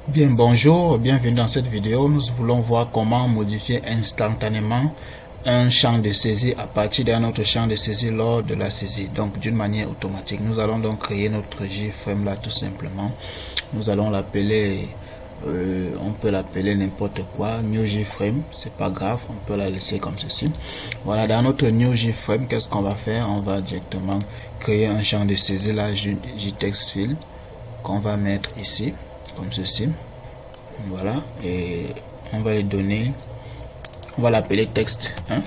Bien, bonjour, bienvenue dans cette vidéo. Nous voulons voir comment modifier instantanément un champ de saisie à partir d'un autre champ de saisie lors de la saisie, donc d'une manière automatique. Nous allons donc créer notre JFrame là tout simplement. Nous allons l'appeler, on peut l'appeler n'importe quoi, New JFrame, c'est pas grave, on peut la laisser comme ceci. Voilà, dans notre New JFrame, qu'est-ce qu'on va faire? On va directement créer un champ de saisie là, JTextField, qu'on va mettre ici comme ceci. Voilà, et on va lui donner, on va l'appeler texte 1,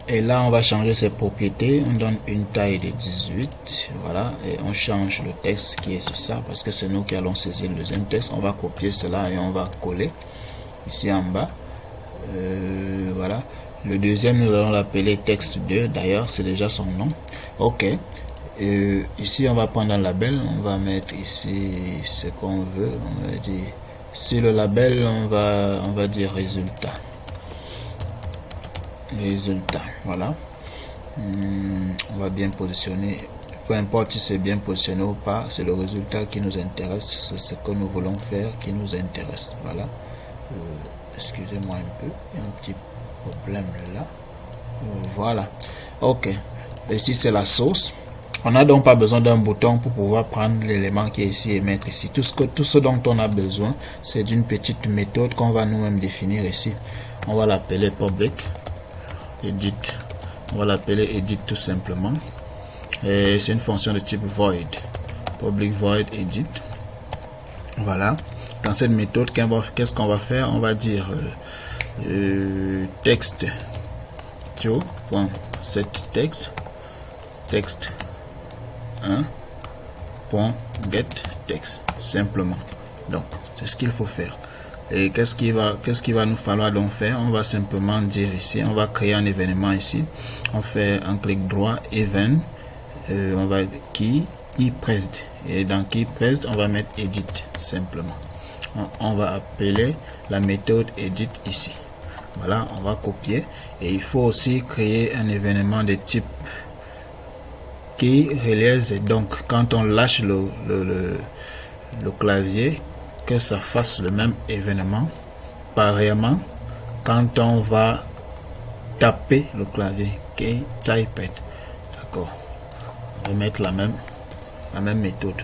et là on va changer ses propriétés. On donne une taille de 18, voilà, et on change le texte qui est sur ça parce que c'est nous qui allons saisir le deuxième texte. On va copier cela et on va coller ici en bas. Voilà, le deuxième nous allons l'appeler texte 2, d'ailleurs c'est déjà son nom. Ok, ici on va prendre un label, on va mettre ici ce qu'on veut. On va dire sur le label, on va dire résultat, voilà. On va bien positionner, peu importe si c'est bien positionné ou pas, c'est le résultat qui nous intéresse, c'est ce que nous voulons faire qui nous intéresse. Voilà, excusez-moi un peu, il y a un petit problème là. Voilà, ok, ici c'est la source. On n'a donc pas besoin d'un bouton pour pouvoir prendre l'élément qui est ici et mettre ici. Tout ce dont on a besoin, c'est d'une petite méthode qu'on va nous-mêmes définir ici. On va l'appeler public edit. On va l'appeler edit tout simplement. Et c'est une fonction de type void. Public void edit. Voilà. Dans cette méthode, qu'est-ce qu'on va faire? On va dire texte set texte 1.get text simplement. Donc c'est ce qu'il faut faire. Et qu'est-ce qu'il va nous falloir donc faire? On va simplement dire ici, on va créer un événement ici. On fait un clic droit, event, on va key pressed, et dans key pressed on va mettre edit simplement. On va appeler la méthode edit ici. Voilà, on va copier, et il faut aussi créer un événement de type qui réalise, donc quand on lâche le clavier, que ça fasse le même événement pareillement quand on va taper le clavier, qui type it. D'accord, on va mettre la même méthode.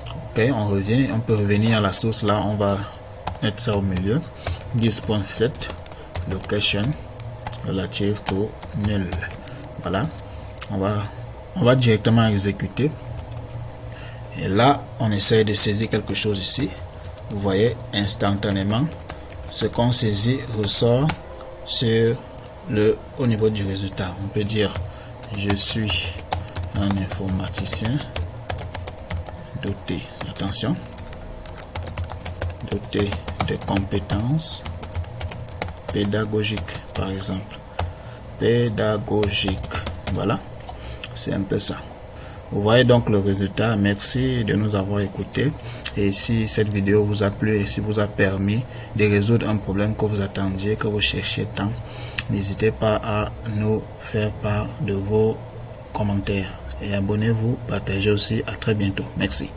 Ok, on revient, on peut revenir à la source là, on va mettre ça au milieu, 10.7 location relative to null. Voilà, on va directement exécuter, et là on essaie de saisir quelque chose ici. Vous voyez, instantanément ce qu'on saisit ressort au niveau du résultat. On peut dire je suis un informaticien doté, attention, doté de compétences pédagogiques, par exemple, pédagogique. Voilà, c'est un peu ça. Vous voyez donc le résultat. Merci de nous avoir écoutés, et si cette vidéo vous a plu et si vous a permis de résoudre un problème que vous attendiez, que vous cherchiez tant, n'hésitez pas à nous faire part de vos commentaires, et abonnez-vous, partagez aussi. À très bientôt. Merci.